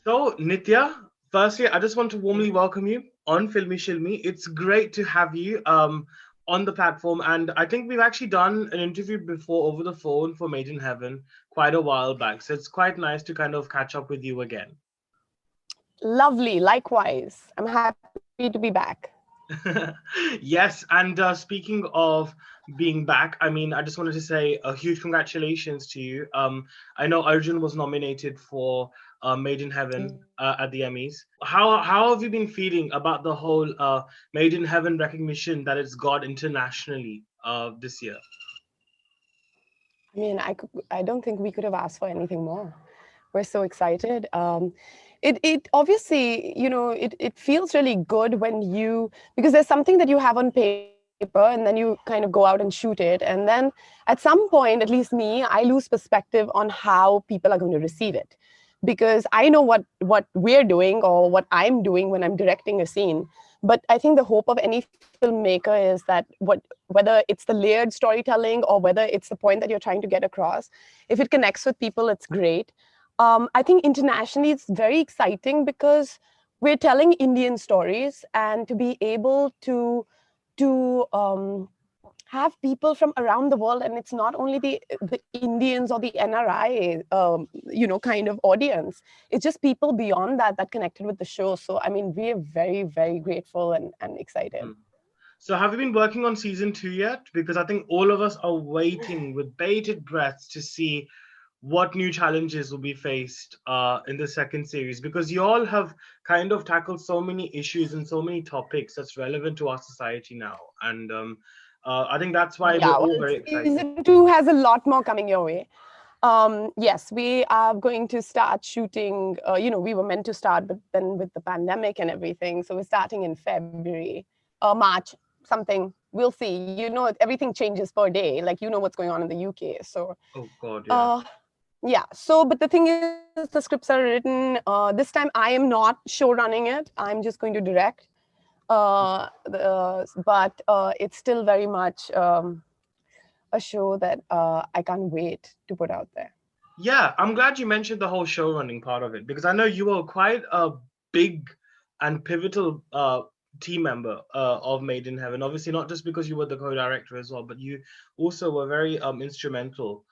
So, Nitya, firstly, I just want to warmly welcome you on Filme Shilmy. It's great to have you on the platform. And I think we've actually done an interview before over the phone for Made in Heaven quite a while back. So it's quite nice to kind of catch up with you again. Lovely. Likewise. I'm happy to be back. Yes, and speaking of being back, I mean, I just wanted to say a huge congratulations to you. I know Arjun was nominated for Made in Heaven at the Emmys. How have you been feeling about the whole Made in Heaven recognition that it's got internationally this year? I don't think we could have asked for anything more. We're so excited. It obviously, it feels really good when because there's something that you have on paper and then you kind of go out and shoot it. And then at some point, at least me, I lose perspective on how people are going to receive it. Because I know what we're doing or what I'm doing when I'm directing a scene. But I think the hope of any filmmaker is that whether it's the layered storytelling or whether it's the point that you're trying to get across, if it connects with people, it's great. I think internationally it's very exciting because we're telling Indian stories, and to be able to have people from around the world, and it's not only the Indians or the NRI kind of audience. It's just people beyond that connected with the show. So I mean, we are very, very grateful and excited. Hmm. So have you been working on season 2 yet? Because I think all of us are waiting with bated breath to see what new challenges will be faced in the second series, because you all have kind of tackled so many issues and so many topics that's relevant to our society now. And I think that's why we're Yeah, well, all very excited. season 2 has a lot more coming your way. Yes, we are going to start shooting. We were meant to start, but then with the pandemic and everything, so we're starting in February, March, something. We'll see. Everything changes per day. Like what's going on in the UK. So, Oh God, yeah. uh, yeah. So, but the thing is, the scripts are written. This time, I am not show running it. I'm just going to direct. But it's still very much a show that I can't wait to put out there. Yeah, I'm glad you mentioned the whole show running part of it, because I know you were quite a big and pivotal team member of Made in Heaven. Obviously, not just because you were the co-director as well, but you also were very instrumental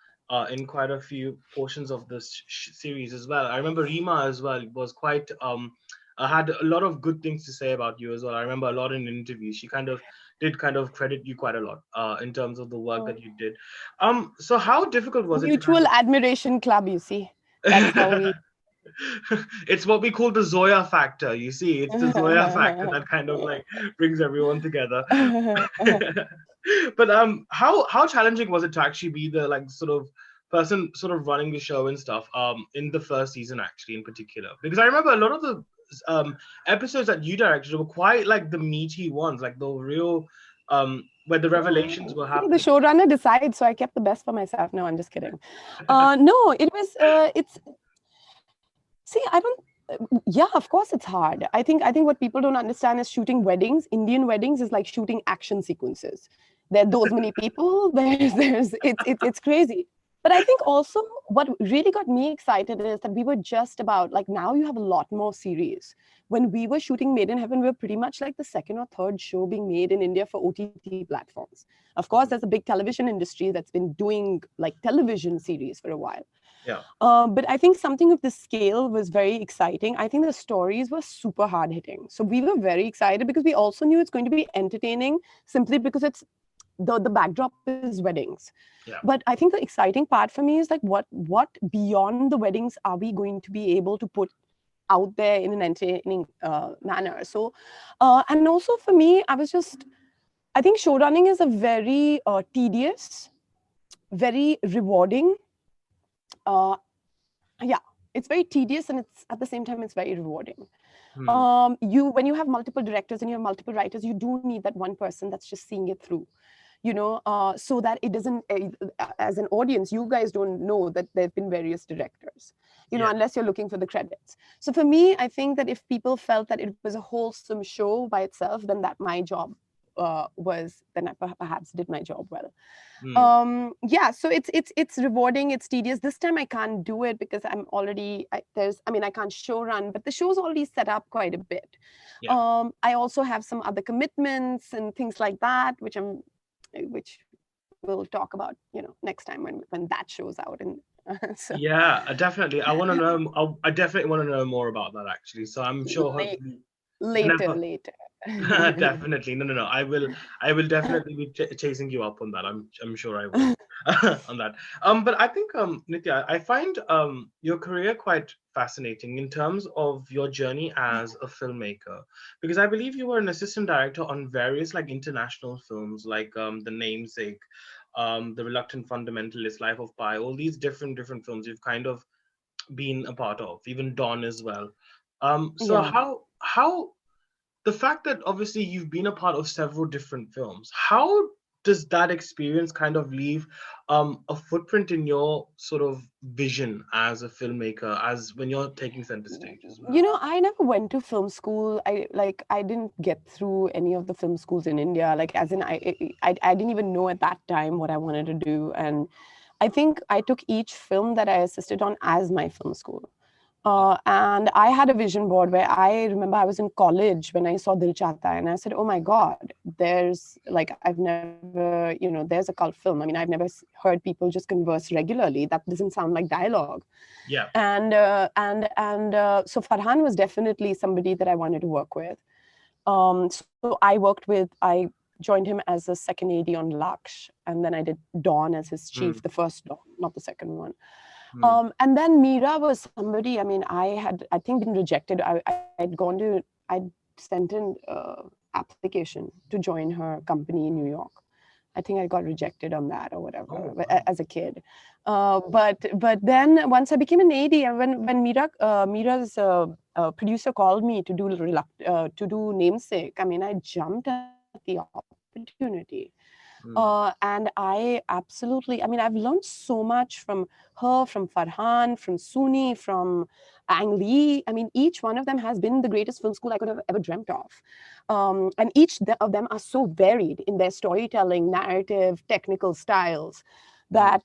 in quite a few portions of this series as well. I remember Rima as well was quite had a lot of good things to say about you as well. I remember a lot in interviews. She kind of credit you quite a lot in terms of the work that you did. So how difficult was it to kind Mutual admiration club, you see. That's how we. it's what we call the Zoya factor. You see, it's the Zoya factor that kind of like brings everyone together. But how challenging was it to actually be the like sort of person sort of running the show and stuff in the first season actually in particular? Because I remember a lot of the episodes that you directed were quite like the meaty ones, like the real where the revelations were See, the happening. showrunner decides, so I kept the best for myself. No, I'm just kidding. No, it was. It's See, I don't. Yeah, of course it's hard. I think what people don't understand is shooting weddings. Indian weddings is like shooting action sequences. There are those many people. It's crazy. But I think also what really got me excited is that we were just about like now you have a lot more series. When we were shooting Made in Heaven, we were pretty much like the second or third show being made in India for OTT platforms. Of course, there's a big television industry that's been doing like television series for a while. Yeah. But I think something of this scale was very exciting. I think the stories were super hard hitting. So we were very excited because we also knew it's going to be entertaining simply because the backdrop is weddings. Yeah. But I think the exciting part for me is like what beyond the weddings are we going to be able to put out there in an entertaining manner. So and also for me, I think showrunning is a very tedious, very rewarding. Uh, yeah, it's very tedious, and it's at the same time it's very rewarding. Hmm. You When you have multiple directors and you have multiple writers, you do need that one person that's just seeing it through, so that it doesn't as an audience you guys don't know that there have been various directors, Yeah. unless you're looking for the credits. So for me, I think that if people felt that it was a wholesome show by itself, then that my job then I perhaps did my job well. Mm. Yeah, so it's rewarding, it's tedious. This time I can't do it because I'm already I can't show run, but the show's already set up quite a bit. Yeah. I also have some other commitments and things like that, which we'll talk about, next time when that shows out. And so Yeah, definitely. I want to know. I definitely want to know more about that actually. So I'm sure, la- hopefully, later, whenever. later. Definitely. No, no, no. I will definitely be chasing you up on that. I'm sure I will on that. But I think Nitya, I find your career quite fascinating in terms of your journey as a filmmaker, because I believe you were an assistant director on various like international films like The Namesake, The Reluctant Fundamentalist, Life of Pi, all these different films you've kind of been a part of, even Dawn as well. So Yeah. how the fact that obviously you've been a part of several different films, how does that experience kind of leave a footprint in your sort of vision as a filmmaker, as when you're taking center stage as well? I never went to film school. I didn't get through any of the film schools in India. Like, as in, I didn't even know at that time what I wanted to do. And I think I took each film that I assisted on as my film school. And I had a vision board where I remember I was in college when I saw Dil Chahta hai, and I said, oh my God, I've never, there's a cult film. I mean, I've never heard people just converse regularly. That doesn't sound like dialogue. Yeah. So Farhan was definitely somebody that I wanted to work with. So I joined him as a second AD on Laksh, and then I did Dawn as his chief, Mm, the first Dawn, not the second one. mm, And then Meera was somebody, I mean, I think, been rejected. I'd sent in application to join her company in New York. I think I got rejected on that or whatever oh wow. as a kid. But then once I became an AD, and when Meera's producer called me to do Namesake, I mean, I jumped at the opportunity. Mm, And I absolutely, I mean, I've learned so much from her, from Farhan, from Suni, from Ang Lee. I mean, each one of them has been the greatest film school I could have ever dreamt of. And each of them are so varied in their storytelling, narrative, technical styles mm, that,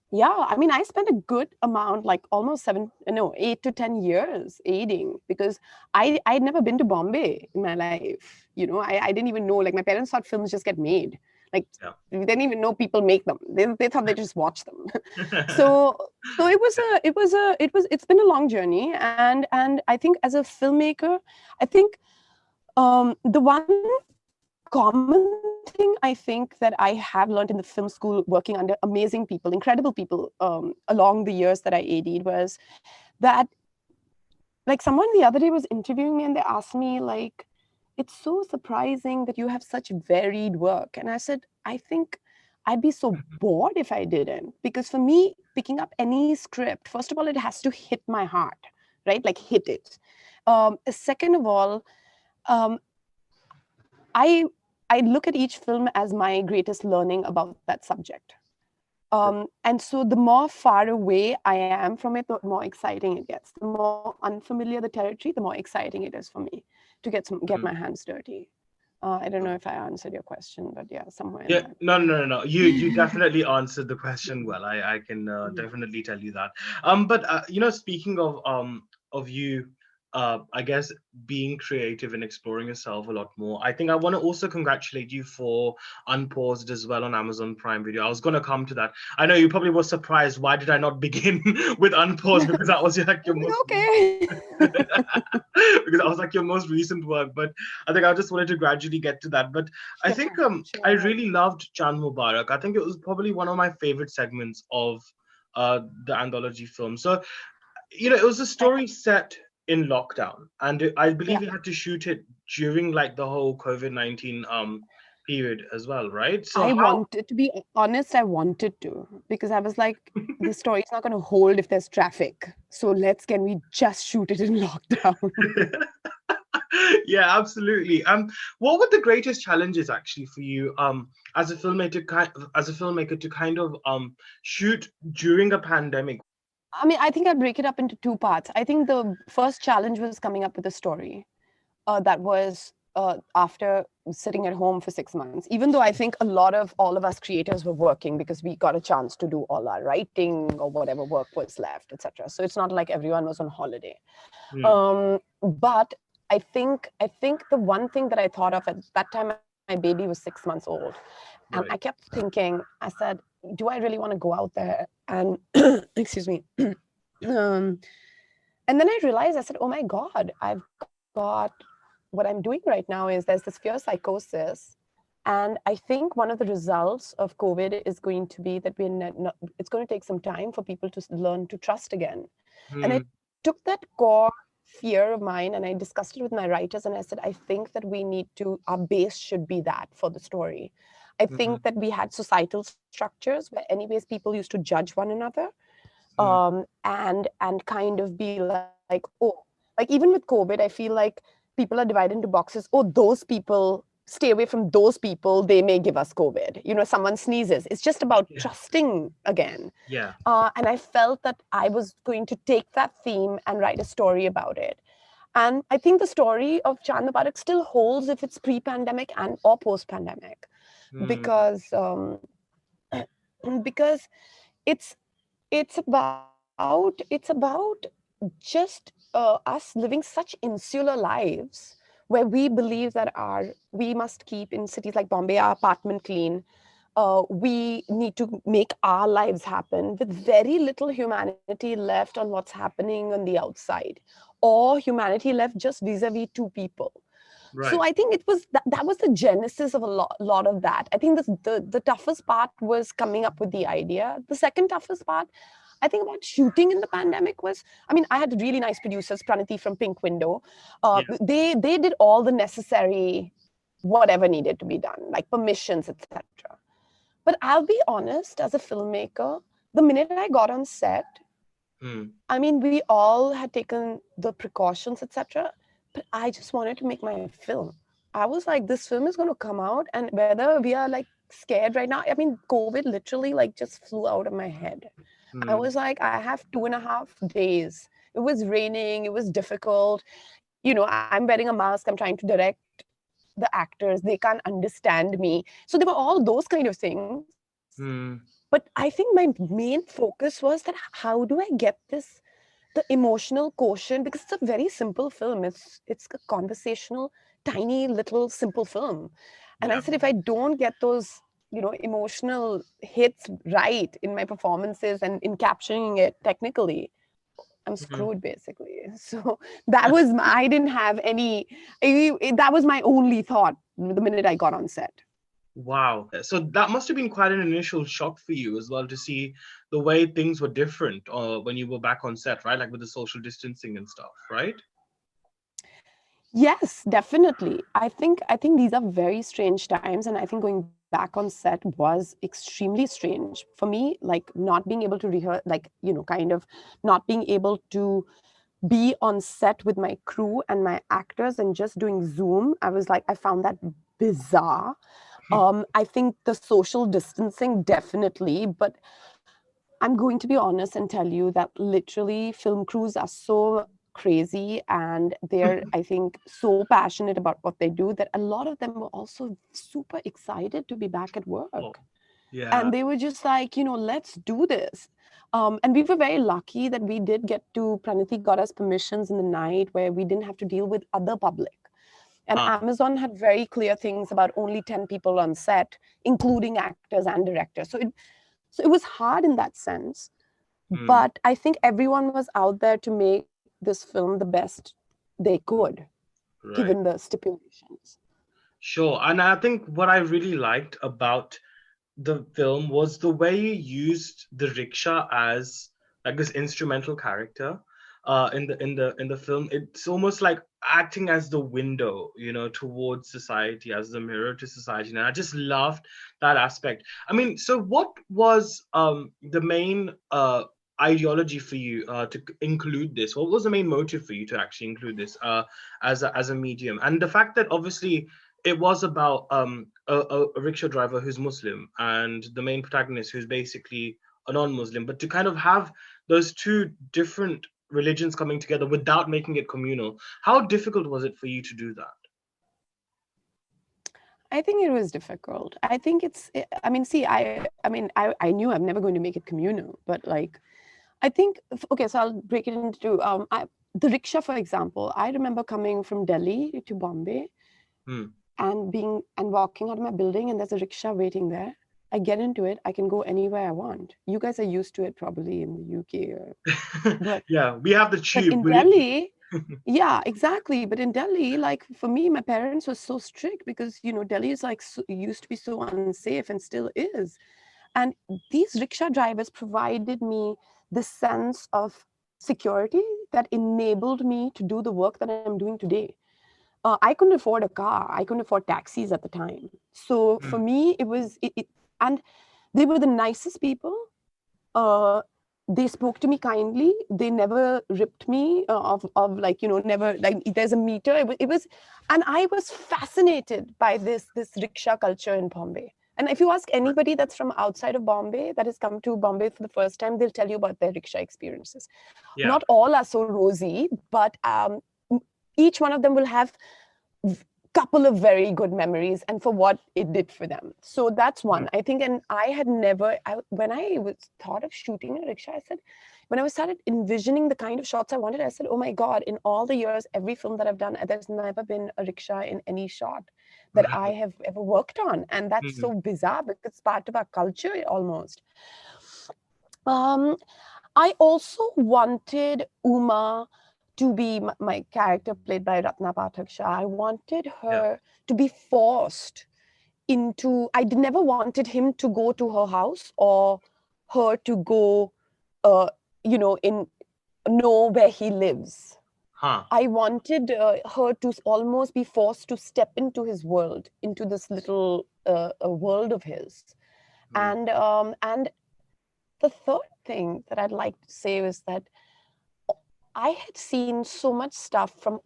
yeah, I mean, I spent a good amount, like almost 8 to 10 years aiding, because I'd never been to Bombay in my life. I didn't even know, like, my parents thought films just get made. Like, yeah. they didn't even know people make them. They thought they just watch them. so so it's been a long journey. And I think as a filmmaker, I think the one common thing I think that I have learned in the film school, working under amazing people, incredible people, along the years that I AD'd, was that, like, someone the other day was interviewing me and they asked me, like, it's so surprising that you have such varied work. And I said, I think I'd be so bored if I didn't. Because for me, picking up any script, first of all, it has to hit my heart, right? Like, hit it. Second of all, um, I I look at each film as my greatest learning about that subject. And so the more far away I am from it, the more exciting it gets. The more unfamiliar the territory, the more exciting it is for me to get my Mm. hands dirty. I don't know if I answered your question, but yeah, somewhere in Yeah, that. no, no, no, no. You definitely answered the question well. I can Mhm. definitely tell you that. But speaking of you, I guess being creative and exploring yourself a lot more. I think I want to also congratulate you for Unpaused as well on Amazon Prime Video. I was gonna come to that. I know you probably were surprised. Why did I not begin with Unpaused? Because that was like your most Okay. because I was like your most recent work. But I think I just wanted to gradually get to that. But I Sure, think I sure. really loved Chand Mubarak. I think it was probably one of my favorite segments of the anthology film. So it was a I, story set in lockdown, and I yeah. believe you had to shoot it during like the whole COVID-19 period as well, right? So I how? wanted to be honest, I wanted to, because I was like, the story's not going to hold if there's traffic. So can we just shoot it in lockdown? Yeah, absolutely. What were the greatest challenges actually for you as a filmmaker to kind of shoot during a pandemic? I mean, I think I break it up into two parts. I think the first challenge was coming up with a story that was after sitting at home for 6 months, even though I think all of us creators were working because we got a chance to do all our writing or whatever work was left, etc. So it's not like everyone was on holiday. But I think the one thing that I thought of at that time, my baby was 6 months old, and I Right. kept thinking, I said, do I really want to go out there and excuse me, um, and then I realized, I said, oh my God, I've got what I'm doing right now is there's this fear psychosis. And I think one of the results of COVID is going to be that it's going to take some time for people to learn to trust again. And I took that core fear of mine and I discussed it with my writers. And I said, I think that our base should be that for the story. I think that we had societal structures where anyways people used to judge one another, and kind of be like, oh, like even with COVID, I feel like people are divided into boxes. Oh, those people, stay away from those people, they may give us COVID. Someone sneezes. It's just about Yeah. trusting again. Yeah. And I felt that I was going to take that theme and write a story about it. And I think the story of Chand Mubarak still holds if it's pre-pandemic and or post-pandemic, because because it's it's about just us living such insular lives where we believe that we must keep in cities like Bombay our apartment clean. We need to make our lives happen with very little humanity left on what's happening on the outside, or humanity left just vis-a-vis two people. So Right. I think it was that was the genesis of a lot of that. I think the toughest part was coming up with the idea. The second toughest part, I think, about shooting in the pandemic was, I mean, I had really nice producers, Pranati from Pink Window. Yeah. They did all the necessary whatever needed to be done, like permissions, etc. But I'll be honest, as a filmmaker, the minute I got on set, I mean, we all had taken the precautions, etc. But I just wanted to make my film. I was like, this film is going to come out, and whether we are like scared right now, I mean, COVID literally like just flew out of my head. I was like, I have 2.5 days. It was raining. It was difficult. I'm wearing a mask. I'm trying to direct the actors. They can't understand me. So there were all those kind of things. But I think my main focus was that how do I get the emotional quotient, because it's a very simple film. It's a conversational, tiny little simple film. And I Yeah. said, if I don't get those emotional hits right in my performances and in capturing it technically, I'm screwed basically. So I didn't have any, that was my only thought the minute I got on set. Wow. So that must have been quite an initial shock for you as well to see the way things were different when you were back on set, right? Like with the social distancing and stuff, right? Yes, definitely. I think these are very strange times, and I think going back on set was extremely strange for me. Like not being able to rehearse, like kind of not being able to be on set with my crew and my actors and just doing Zoom. I found that bizarre. I think the social distancing definitely, but I'm going to be honest and tell you that literally film crews are so crazy and they're, I think, so passionate about what they do that a lot of them were also super excited to be back at Oh, work. yeah. And they were just like, let's do this. And we were very lucky that we did get to, Praniti got us permissions in the night where we didn't have to deal with other public. And Amazon had very clear things about only 10 people on set, including actors and directors. So it was hard in that sense. But I think everyone was out there to make this film the best they could, Right. given the stipulations. Sure. And I think what I really liked about the film was the way you used the rickshaw as like this instrumental character in the film. It's almost like acting as the window, towards society, as the mirror to society. And I just loved that aspect. I mean, so what was the main ideology for you to include this? What was the main motive for you to actually include this as a medium? And the fact that obviously it was about a rickshaw driver who's Muslim and the main protagonist who's basically a non-Muslim, but to kind of have those two different religions coming together without making it communal, how difficult was it for you to do that? I think it was difficult. I think I mean, see, I knew I'm never going to make it communal, but like, I think, okay, so I'll break it into, the rickshaw, for example. I remember coming from Delhi to Bombay Hmm. and walking out of my building, and there's a rickshaw waiting there. I get into it, I can go anywhere I want. You guys are used to it probably in the UK, but Yeah, we have the but tube. in Delhi, yeah, exactly. But in Delhi, like for me, my parents were so strict because Delhi is like used to be so unsafe and still is. And these rickshaw drivers provided me this sense of security that enabled me to do the work that I'm doing today. I couldn't afford a car. I couldn't afford taxis at the time. So for Hmm. me, and they were the nicest people. Uh, they spoke to me kindly. They never ripped me of like, never, like there's a meter. It was, and I was fascinated by this rickshaw culture in Bombay. And if you ask anybody that's from outside of Bombay that has come to Bombay for the first time, they'll tell you about their rickshaw experiences. Yeah. Not all are so rosy, but each one of them will have couple of very good memories and for what it did for them. So that's Hmm. one, I think. And I had never, when I was thought of shooting a rickshaw, I said, when I started envisioning the kind of shots I wanted, I said, oh my God, in all the years, every film that I've done, there's never been a rickshaw in any shot that I have ever worked on. And that's Hmm. so bizarre because it's part of our culture almost. Um, I also wanted Uma to be my character played by Ratna Pathak Shah. I wanted Yeah. her to be forced into, never wanted him to go to her house or her to go, in know where he lives. Huh. I wanted her to almost be forced to step into his world, into this little world of his. Hmm. And the third thing that I'd like to say is that I had seen so much stuff from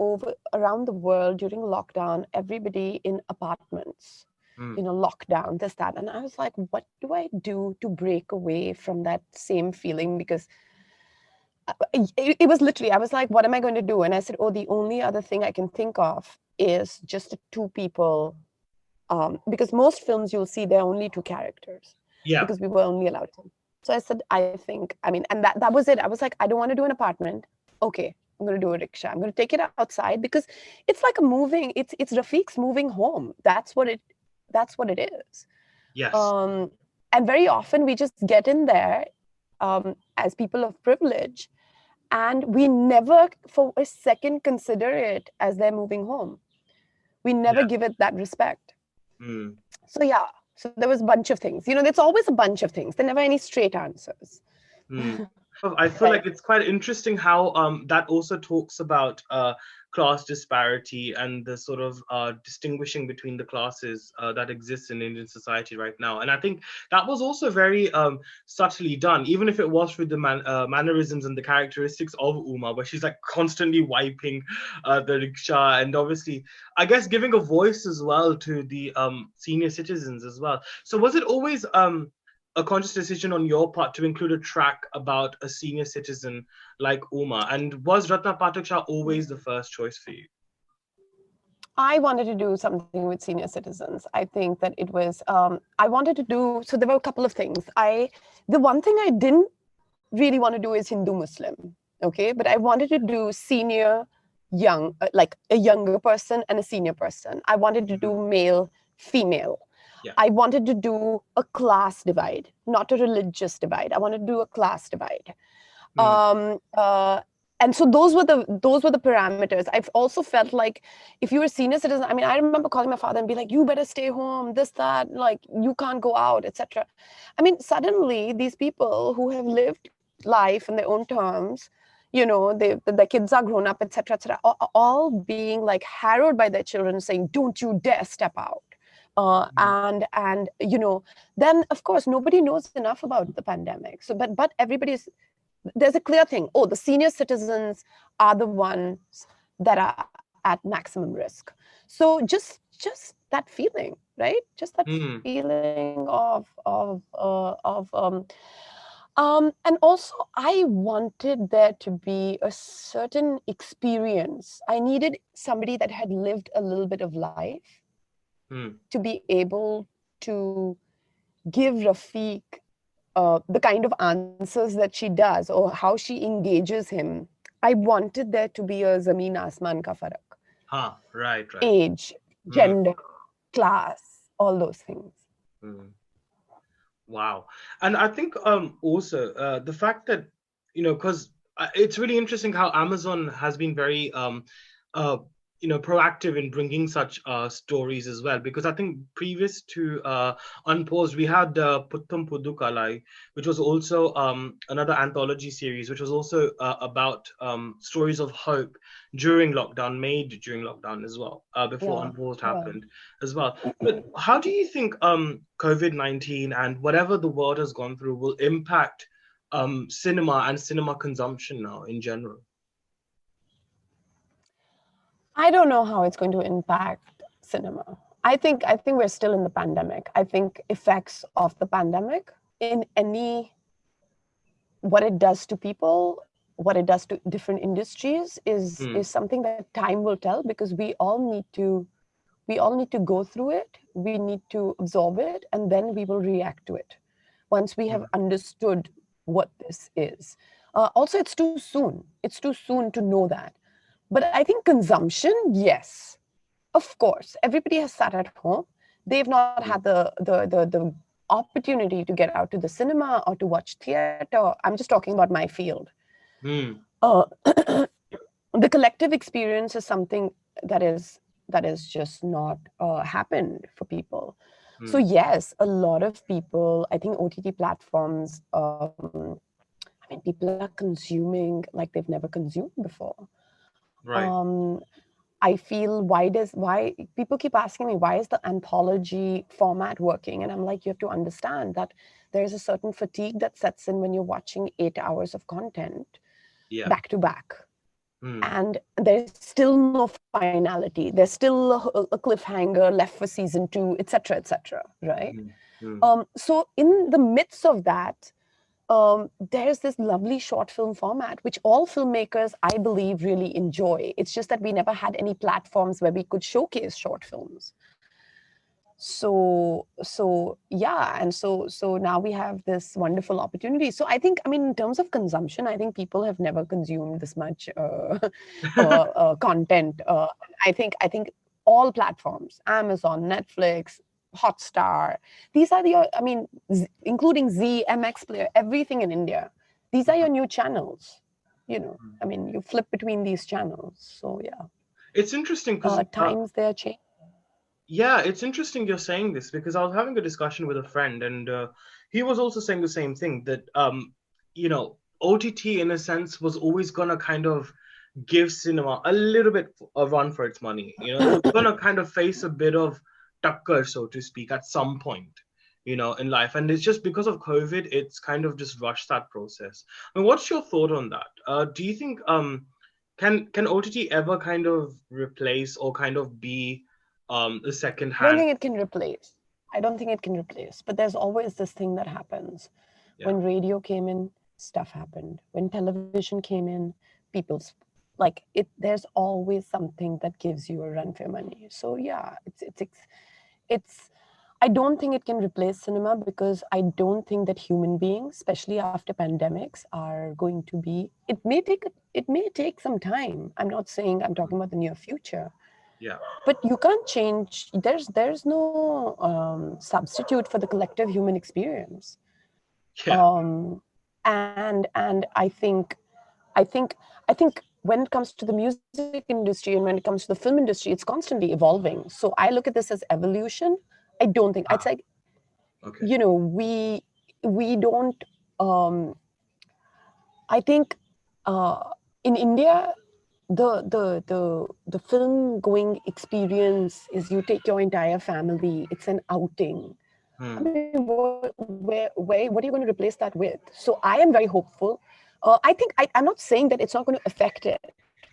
around the world during lockdown, everybody in apartments, Hmm. lockdown, this, that. And I was like, what do I do to break away from that same feeling? Because it was literally, I was like, what am I going to do? And I said, oh, the only other thing I can think of is just two people. Because most films you'll see, there are only two characters Yeah. because we were only allowed to. So I said, and that was it. I was like, I don't want to do an apartment. Okay, I'm going to do a rickshaw. I'm going to take it outside because it's like it's Rafiq's moving home. That's what it is. Yes. Um, and very often we just get in there as people of privilege, and we never for a second consider it as they're moving home. We never Yeah. give it that respect. Hmm. So yeah, so there was a bunch of things. There's always a bunch of things. There are never any straight answers. Hmm. I feel Right. like it's quite interesting how that also talks about class disparity and the sort of distinguishing between the classes that exists in Indian society right now. And I think that was also very subtly done, even if it was through the mannerisms and the characteristics of Uma, where she's like constantly wiping the rickshaw, and obviously, I guess, giving a voice as well to the senior citizens as well. So was it always a conscious decision on your part to include a track about a senior citizen like Uma? And was Ratna Pathak Shah always the first choice for you? I wanted to do something with senior citizens. I think that it was, I wanted to do, so there were a couple of things. The one thing I didn't really want to do is Hindu Muslim, okay? But I wanted to do senior, young, like a younger person and a senior person. I wanted to do male, female. Yeah. I wanted to do a class divide, not a religious divide. I wanted to do a class divide. Mm. Um, uh, and so those were the parameters. I've also felt like if you were a senior citizen, I mean, I remember calling my father and be like, "You better stay home. This, that. Like, you can't go out, etc." I mean, suddenly these people who have lived life in their own terms, their kids are grown up, etc., etc., all being like harrowed by their children, saying, "Don't you dare step out." And then of course nobody knows enough about the pandemic. So, but everybody's there's a clear thing. Oh, the senior citizens are the ones that are at maximum risk. So just that feeling, right? Just that Mm. feeling and also I wanted there to be a certain experience. I needed somebody that had lived a little bit of life to be able to give Rafiq the kind of answers that she does or how she engages him. I wanted there to be a Zameen Asman ka farak. Right, right. Age, gender, class, all those things. Wow. And I think also the fact that, because it's really interesting how Amazon has been very uh, proactive in bringing such stories as well. Because I think previous to Unpaused, we had Puttam Pudukalai, which was also another anthology series, which was also about stories of hope during lockdown, made during lockdown as well, before Yeah, Unpaused yeah. happened as well. But how do you think COVID-19 and whatever the world has gone through will impact cinema and cinema consumption now in general? I don't know how it's going to impact cinema. I think we're still in the pandemic. I think effects of the pandemic in any what it does to people, what it does to different industries is something that time will tell because we all need to go through it. We need to absorb it, and then we will react to it once we have understood what this is. Also, it's too soon. It's too soon to know that. But I think consumption, yes, of course. Everybody has sat at home. They've not had the opportunity to get out to the cinema or to watch theater. I'm just talking about my field. Uh, the collective experience is something that is just not happened for people. So yes, a lot of people, I think OTT platforms, I mean, people are consuming like they've never consumed before. Right. I feel why people keep asking me why is the anthology format working, and I'm like, you have to understand that there's a certain fatigue that sets in when you're watching 8 hours of content Yeah. back to back, and there's still no finality. There's still a cliffhanger left for season 2, etc., etc. Right? So in the midst of that, there's this lovely short film format, which all filmmakers, I believe, really enjoy. It's just that we never had any platforms where we could showcase short films. So yeah, and so now we have this wonderful opportunity. So I think, I mean, in terms of consumption, I think people have never consumed this much content. I think all platforms, Amazon, Netflix, Hotstar, these are the, I mean, including Z, MX Player, everything in India. These are your new channels. I mean, you flip between these channels. So yeah, It's interesting because times they're changing. yeah, it's interesting you're saying this because I was having a discussion with a friend and he was also saying the same thing that OTT in a sense was always gonna kind of give cinema a little bit a run for its money. It was gonna kind of face a bit of tucker, so to speak, at some point, in life. And it's just because of COVID, it's kind of just rushed that process. I mean, what's your thought on that? Do you think can OTT ever kind of replace or kind of be the second I don't hand? think it can replace. I don't think it can replace. But there's always this thing that happens. Yeah. When radio came in, stuff happened. When television came in, people's like it. There's always something that gives you a run for your money. So yeah, it's. I don't think it can replace cinema because I don't think that human beings, especially after pandemics, are going to be. It may take some time. I'm not saying I'm talking about the near future, Yeah. but you can't change. There's no substitute for the collective human experience. Yeah. And I think when it comes to the music industry and when it comes to the film industry, it's constantly evolving. So I look at this as evolution. I don't think it's like, Okay. we don't. I think in India, the film going experience is you take your entire family. It's an outing. I mean, what are you going to replace that with? So I am very hopeful. I'm not saying that it's not going to affect it,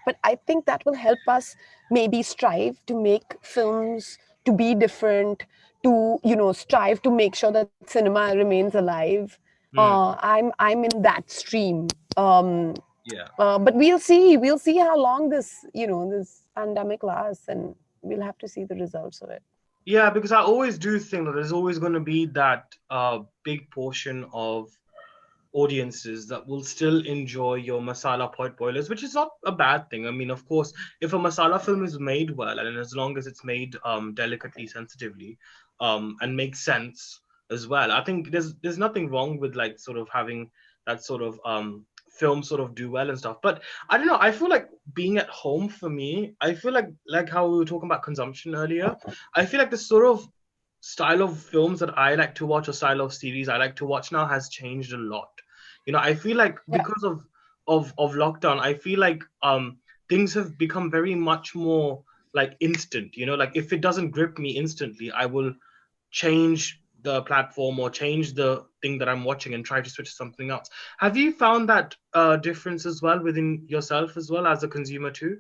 but I think that will help us maybe strive to make films to be different, to strive to make sure that cinema remains alive. I'm in that stream. Yeah. But we'll see how long this pandemic lasts, and we'll have to see the results of it. Yeah, because I always do think that there's always going to be that big portion of audiences that will still enjoy your masala pot boilers, which is not a bad thing. I mean, of course, if a masala film is made well, and as long as it's made delicately, sensitively, and makes sense as well, I think there's nothing wrong with like sort of having that sort of film sort of do well and stuff. But I don't know. I feel like being at home for me, I feel like how we were talking about consumption earlier. I feel like the sort of style of films that I like to watch or style of series I like to watch now has changed a lot. I feel like Yeah. because of lockdown, I feel like things have become very much more like instant. Like if it doesn't grip me instantly, I will change the platform or change the thing that I'm watching and try to switch to something else. Have you found that difference as well within yourself as well as a consumer too?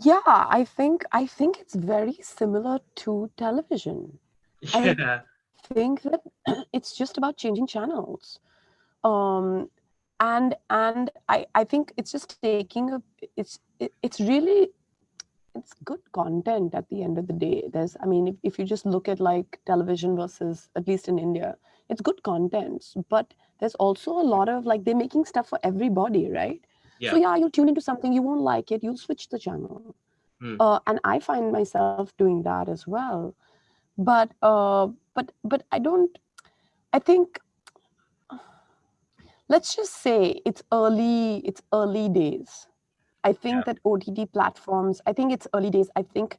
Yeah, I think it's very similar to television. I Yeah, think that it's just about changing channels. Um, and I think it's just taking a it's really it's good content at the end of the day. I mean, if you just look at like television versus, at least in India, it's good content, but there's also a lot of like they're making stuff for everybody, right? So yeah. yeah, you'll tune into something, you won't like it, you'll switch the channel. Hmm. And I find myself doing that as well. But I don't. I think, let's just say it's early. It's early days. I think Yeah. that OTT platforms. I think it's early days. I think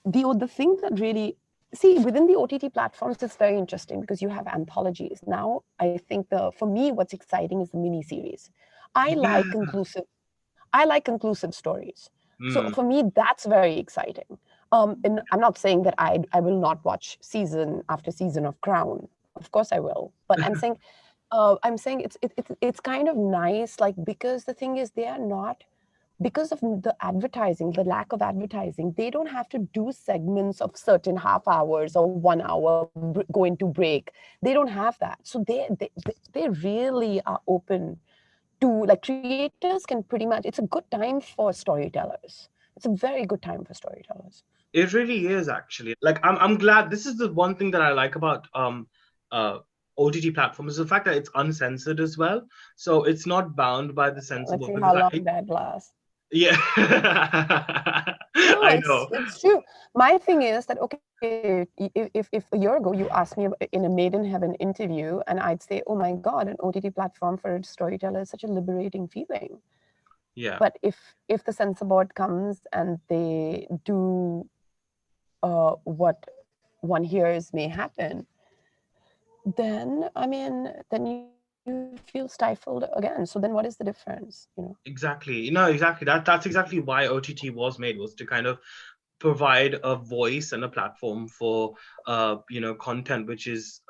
the thing that really, see, within the OTT platforms, it's very interesting because you have anthologies now. I think the for me, what's exciting is the mini series. I Yeah. like conclusive. I like conclusive stories. So Hmm. for me, that's very exciting. And I'm not saying that I will not watch season after season of Crown. Of course I will. But I'm saying it's kind of nice, like, because the thing is they are not, because of the advertising, the lack of advertising, they don't have to do segments of certain half hours or 1 hour go into break. They don't have that. So they really are open to, like, creators can pretty much, it's a good time for storytellers. It's a very good time for storytellers. It really is actually. Like I'm glad this is the one thing that I like about uh OTT platforms is the fact that it's uncensored as well. So it's not bound by the censor Let's board see because how long that lasts. yeah. No, I know. it's true. My thing is that, okay, if a year ago you asked me in a Made in Heaven interview, and I'd say, oh my God, an OTT platform for a storyteller is such a liberating feeling. Yeah. But if the censor board comes and they do what one hears may happen, then I mean, then you feel stifled again. So then, what is the difference? Exactly. Exactly. That's exactly why OTT was made, was to kind of provide a voice and a platform for content which is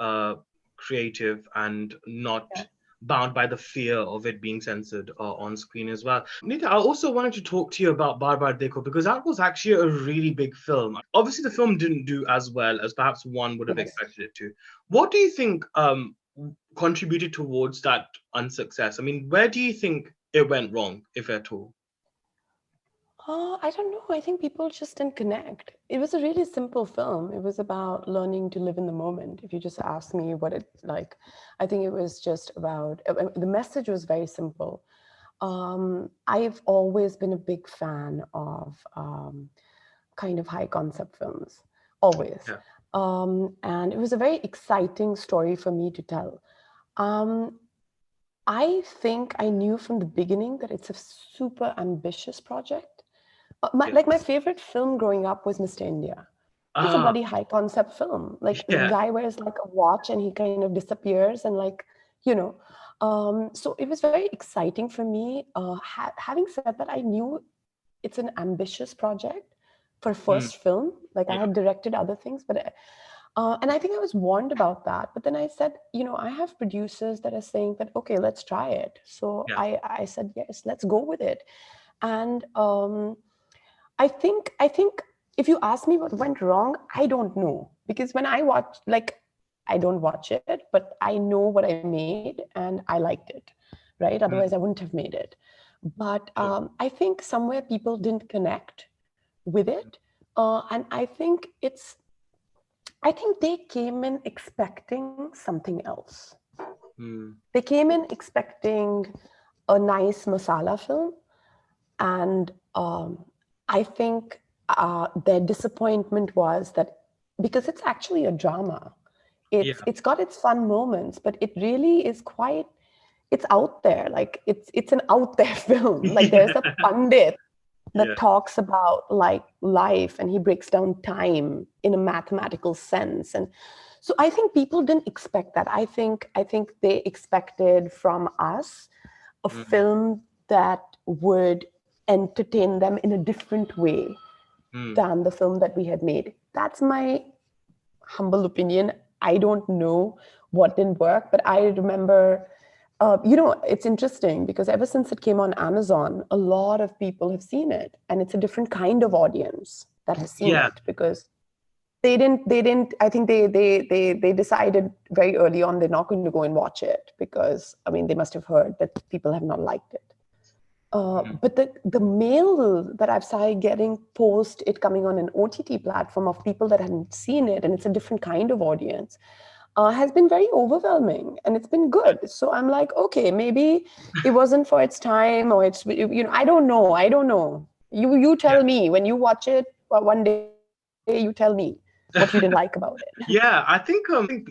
creative and not Yeah. bound by the fear of it being censored on screen as well. Nita, I also wanted to talk to you about Barbar Dekho because that was actually a really big film. Obviously, the film didn't do as well as perhaps one would have Yes. expected it to. What do you think contributed towards that unsuccess? I mean, where do you think it went wrong, if at all? I don't know. I think people just didn't connect. It was a really simple film. It was about learning to live in the moment. If you just ask me what it like, I think it was just about the message was very simple. I've always been a big fan of kind of high concept films, always. Yeah. And it was a very exciting story for me to tell. Um, I think I knew from the beginning that it's a super ambitious project. Yeah. Like, my favorite film growing up was Mr. India. It's a Ah, bloody high concept film. Like, the yeah. guy wears like a watch and he kind of disappears, and like, you know. So it was very exciting for me. Having said that, I knew it's an ambitious project for Mm, first film. Like, I yeah. had directed other things, but and I think I was warned about that. But then I said, I have producers that are saying that, okay, let's try it. So Yeah. I said, yes, let's go with it. And I think if you ask me what went wrong, I don't know, because when I watch, like, I don't watch it, but I know what I made and I liked it, right? Otherwise, I Mm, wouldn't have made it. But sure. I think somewhere people didn't connect with it. And I think they came in expecting something else. Mm. They came in expecting a nice masala film, and I think their disappointment was that because it's actually a drama, Yeah. it's got its fun moments, but it really is quite, it's out there. Like it's an out there film. Like there's Yeah. a pundit that Yeah. talks about like life, and he breaks down time in a mathematical sense. And so I think people didn't expect that. I think they expected from us a Mm. film that would entertain them in a different way Mm. than the film that we had made. That's my humble opinion. I don't know what didn't work, but I remember, it's interesting because ever since it came on Amazon, a lot of people have seen it, and it's a different kind of audience that has seen Yeah. it because they didn't. I think they decided very early on they're not going to go and watch it because I mean they must have heard that people have not liked it. Mm. But the mail that I've started getting post it coming on an OTT platform of people that hadn't seen it, and it's a different kind of audience, has been very overwhelming, and it's been good. So I'm like, okay, maybe it wasn't for its time, or it's I don't know. I don't know. You Yeah. tell me when you watch it. One day you tell me what you didn't like about it. Yeah, I think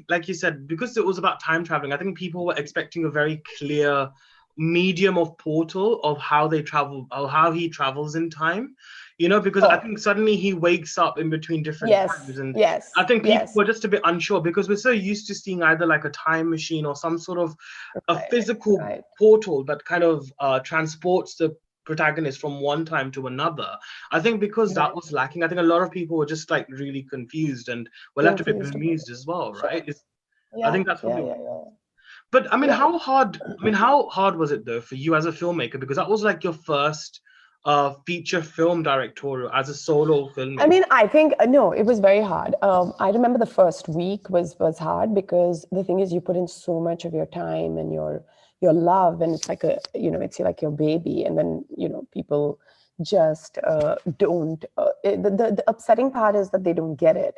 like you said, because it was about time traveling, I think people were expecting a very clear medium of portal of how they travel or how he travels in time. Because I Oh, think suddenly he wakes up in between different times. yes, And I yes, think people yes. were just a bit unsure because we're so used to seeing either like a time machine or some sort of a Right, physical right. portal that kind of transports the protagonist from one time to another. I think because that Right. was lacking, I think a lot of people were just like really confused and were left a bit Confused about it. bemused as well, right? Sure. I Yeah, think that's yeah, probably. yeah, yeah. But I mean, Yeah. how hard was it though for you as a filmmaker? Because that was like your first feature film directorial as a solo I filmmaker. mean, I think no, it was very hard. I remember the first week was hard because the thing is, you put in so much of your time and your love, and it's like it's like your baby, and then people just don't. The upsetting part is that they don't get it.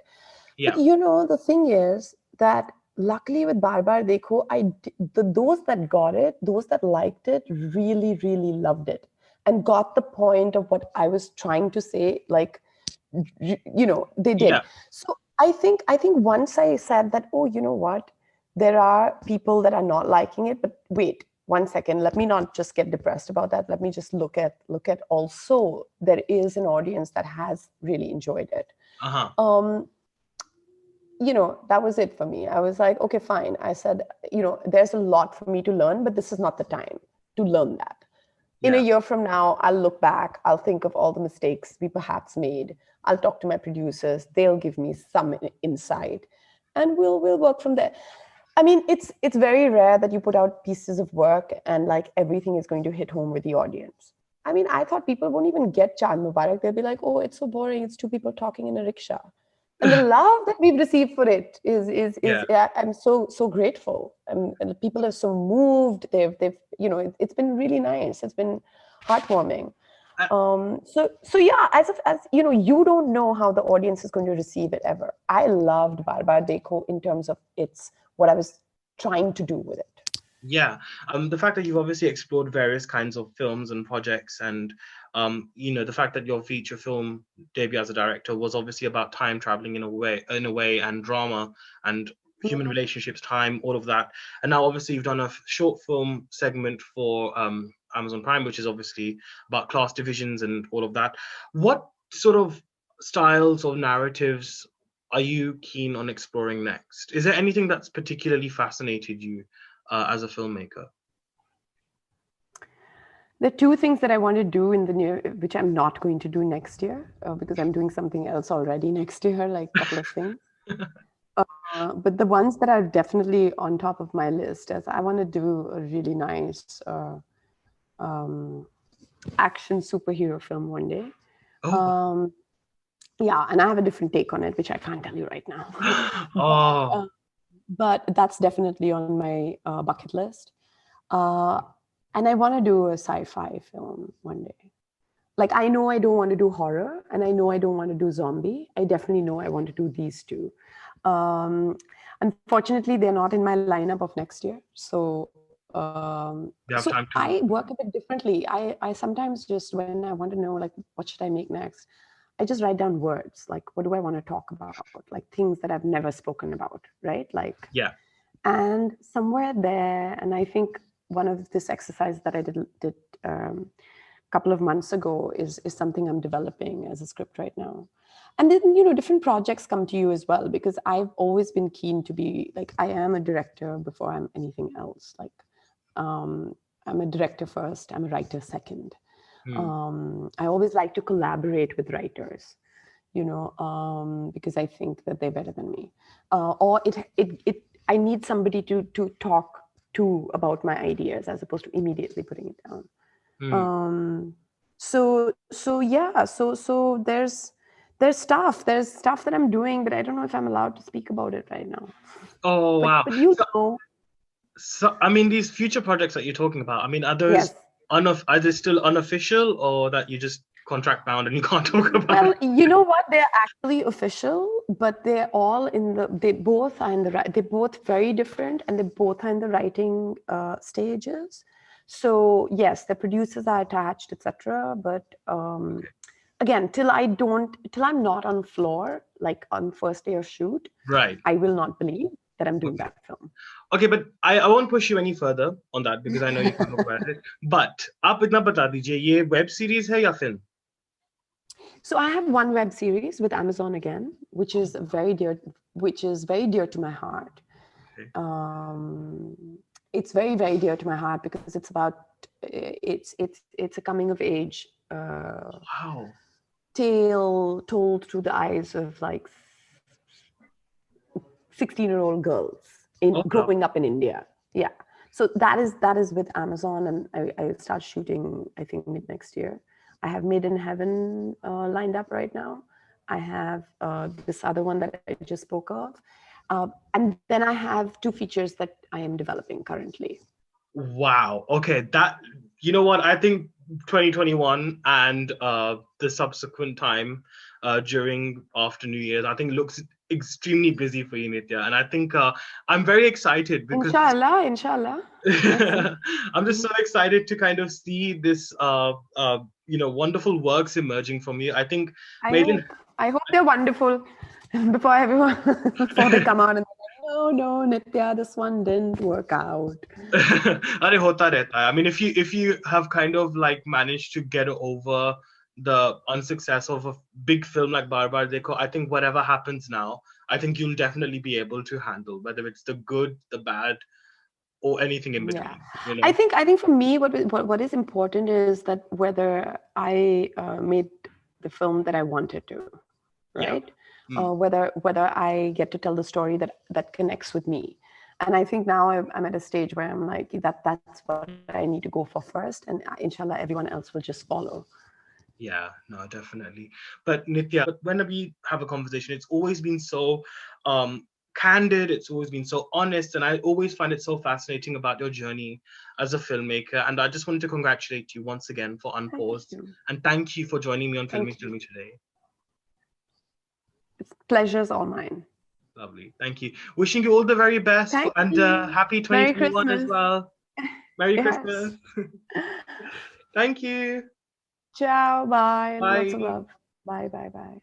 But Yeah, the thing is that luckily with Bar Bar Dekho, those that got it, those that liked it, really, really loved it and got the point of what I was trying to say. Like, they yeah, did. So I think once I said that, oh, you know what, there are people that are not liking it, but wait. 1 second, let me not just get depressed about that. Let me just look at also there is an audience that has really enjoyed it. uh-huh, Um, that was it for me. I was like, okay, fine. I said, there's a lot for me to learn, but this is not the time to learn that. In a yeah, year from now, I'll look back, I'll think of all the mistakes we perhaps made. I'll talk to my producers, they'll give me some insight, and we'll work from there. I mean, it's very rare that you put out pieces of work and like everything is going to hit home with the audience. I mean, I thought people won't even get Chand Mubarak. They'll be like, oh, it's so boring. It's two people talking in a rickshaw. And the love that we've received for it is yeah. yeah, I'm so grateful. And people are so moved. They've it's been really nice. It's been heartwarming. I, So yeah, as you don't know how the audience is going to receive it ever. I loved Barbar Dekho in terms of its what I was trying to do with it. Yeah, the fact that you've obviously explored various kinds of films and projects, and the fact that your feature film debut as a director was obviously about time traveling in a way, and drama and human relationships, time, all of that. And now obviously you've done a short film segment for Amazon Prime, which is obviously about class divisions and all of that. What sort of styles or narratives are you keen on exploring next? Is there anything that's particularly fascinated you as a filmmaker? The two things that I want to do in the near, which I'm not going to do next year, because I'm doing something else already next year, like a couple of things. But the ones that are definitely on top of my list is I want to do a really nice um, action superhero film one day. Oh, Um, yeah, and I have a different take on it, which I can't tell you right now. but, oh, but that's definitely on my bucket list. Uh, and I want to do a sci-fi film one day. like, I know I don't want to do horror, and I know I don't want to do zombie. I definitely know I want to do these two. Um, Unfortunately, they're not in my lineup of next year. You So have time I to. work a bit differently. I sometimes just, when I want to know, like, what should I make next, I just write down words, like, what do I want to talk about, like things that I've never spoken about, right? Like, Yeah. and somewhere there, and I think one of this exercise that I did couple of months ago is something I'm developing as a script right now. And then, different projects come to you as well, because I've always been keen to be, like, I am a director before I'm anything else. Like, I'm a director first, I'm a writer second. I always like to collaborate with writers, because I think that they're better than me. Or I need somebody to talk to about my ideas, as opposed to immediately putting it down. So yeah, so there's stuff that I'm doing, but I don't know if I'm allowed to speak about it right now. Oh wow. But you know, So I mean, these future projects that you're talking about, I mean, are those yes. are they still unofficial, or that you just contract bound and you can't talk about Well, it? you know what? They're actually official, but they're all they both are in they're both very different, and they both are in the writing stages. So yes, the producers are attached, etc. But Okay. again, till I'm not on floor, like on first day of shoot, Right. I will not believe that I'm doing Okay. that film. Okay, but I won't push you any further on that because I know you can talk about it. But आप इतना बता दीजिए ये web series है या film? So I have one web series with Amazon again, which is very dear to my heart. Okay. It's very, very dear to my heart, because it's about it's a coming of age Wow. tale told through the eyes of, like, 16-year-old girls in Oh, growing up in India. Yeah. So that is with Amazon, and I start shooting, I think, mid next year. I have Made in Heaven lined up right now. I have this other one that I just spoke of. And then I have two features that I am developing currently. wow. Okay, that you know what? I think 2021 and the subsequent time during after New Year's, I think looks extremely busy for you, Nitya. And I think I'm very excited because Inshallah, inshallah. Let's see. I'm just so excited to kind of see this wonderful works emerging from you. I think Maiden. I hope they're wonderful before everyone before they come out and they're like, no, Nitya, this one didn't work out. अरे होता रहता है. I mean, if you have kind of like managed to get over the unsuccess of a big film like Bar Bar Dekho, I think whatever happens now, I think you'll definitely be able to handle, whether it's the good, the bad, or anything in between. Yeah, You know. I think for me, what is important is that whether I made the film that I wanted to, Yeah. right? Whether I get to tell the story that connects with me. And I think now I'm at a stage where I'm like, that's what I need to go for first, and inshallah everyone else will just follow. Yeah, no, definitely. But Nitya, when we have a conversation, it's always been so candid, it's always been so honest, and I always find it so fascinating about your journey as a filmmaker. And I just wanted to congratulate you once again for Unpaused, Thank you. and thank you for joining me on Filme Thank you. Shilmy today. It's pleasure's all mine. Lovely. Thank you. Wishing you all the very best and happy 2021 as well. Merry Christmas. Thank you. Ciao. Bye. Bye. Lots of love. Bye. Bye. Bye.